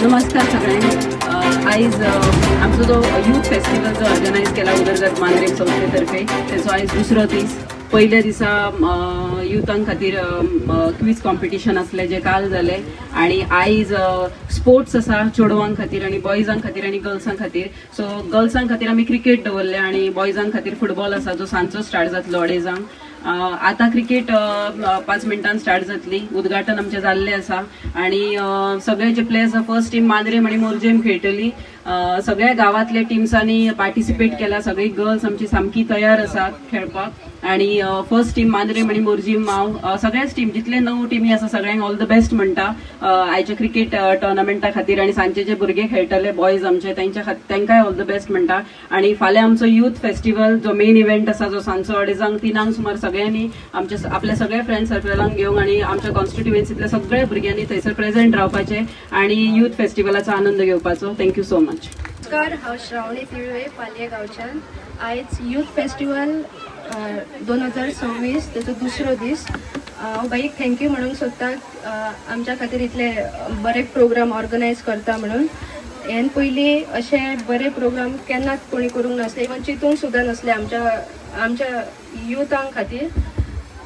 नमस्कार सगळ्यांक आयज आमचो जो यूथ फेस्टिवल जो ऑर्गनायज केला उदरगत मांद्रे संस्थेतर्फे त्याचो आयज दुसरो दीस. पहिल्या दिसा युथां खातीर क्विज कॉम्पिटिशन असले जे काल जाले आणि आयज स्पोर्ट्स आसा चेडवांक खातीर आणि बॉयजां खातीर आणि गर्ल्सां खातीर. सो गर्ल्सां खातीर आमी क्रिकेट दवरले आणि बॉयजां खातीर फुटबॉल आसा जो सांजचो स्टार्ट जातलो 2:30. आता क्रिकेट 5 मिनटांनी स्टार्ट जातली. उद्घाटन आमचे जाल्ले आसा आणि सगळे जे प्लेयर्स फर्स्ट टीम मांद्रेम आणि मोरजेम खेळटली. सगळ्या गावातल्या टीम्सांनी पार्टिसिपेट केला. सगळी गर्ल्स आमची सामकी तयार आसात खेळपाक आणि फर्स्ट टीम मांद्रेम आणि मोरजीम हांव सगळ्याच टीम जितले 9 टीमी आसा सगळ्यांक ऑल द बेस्ट म्हणटा आयच्या क्रिकेट टुर्नामेंटा खातीर. आणि सांजचे जे भुरगे खेळटले बॉयज आमचे तांकांय ऑल द बेस्ट म्हणटा. आणि फाल्यां आमचो यूथ फेस्टिवल जो मेन इव्हेंट आसा जो सांजचो 2:30 सुमार सगळ्यांनी आपल्या सगळ्या फ्रेंड्स सर्कलांक घेवन आणि आमच्या कॉन्स्टिट्युएन्सीतल्या सगळ्या भुरग्यांनी थंयसर प्रेझेंट रावपाचे आणि यूथ फेस्टिवलाचो आनंद घेवपाचो. Thank you so much. नमस्कार, हांव श्रावणी तिळवे पालये गांवच्यान. आयज यूथ फेस्टिवल 2026 तेचो दुसरो दीस. हांव बाईक थँक्यू म्हणूंक सोदता आमच्या खातीर इतले बरे प्रोग्राम ऑर्गनायज करता म्हणून. हेन पयलीं अशे बरे प्रोग्राम केन्नाच कोणी करूंक नासले, इवन चिंतूंक सुद्दां नसले आमच्या युथां खातीर.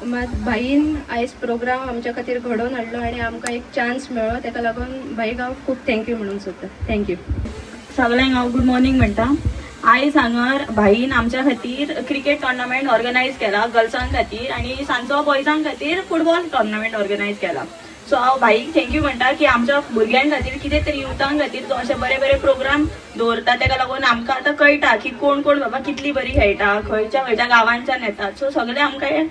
मात भाईन आयज प्रोग्राम आमच्या खातीर घडोवन हाडलो आणि आमकां एक चान्स मेळ्ळो. ताका लागून भाईक हांव खूब थँक्यू म्हणूंक सोदता. थँक्यू सगळ्यांक हांव गुड मॉर्निंग म्हणटा. आयज हांगर भाईन आमच्या खातीर क्रिकेट टुर्नामेंट ऑर्गनायज केला गर्ल्सां खातीर आणि सांजचो बॉयजां खातीर फुटबॉल टुर्नामेंट ऑर्गनायज केला. सो हांव भाईक थँक्यू म्हणटा की आमच्या भुरग्यां खातीर कितें तरी युथां खातीर तो अशे बरे बरे प्रोग्राम दवरता. ताका लागून आमकां आतां कळटा की कोण कोण बाबा कितली बरी खेळटा, खंयच्या खंयच्या गांवांच्यान येतात. सो सगळे आमकां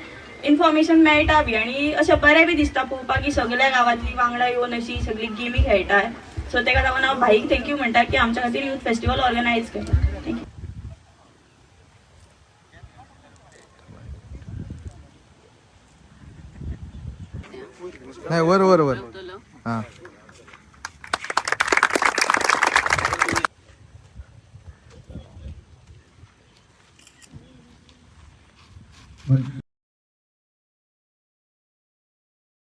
इन्फॉर्मेशन मेळटा बी आणि अशें बरें बी दिसता पळोवपाक की सगळ्या गांवांतली वांगडा येवन अशी सगळी गेमी खेळटाय. सो ताका लागून हांव भाईक थँक्यू म्हणटा की आमच्या खातीर यूथ फेस्टिवल ऑर्गनायज केला. थँक्यू. नाही वर वर वर हां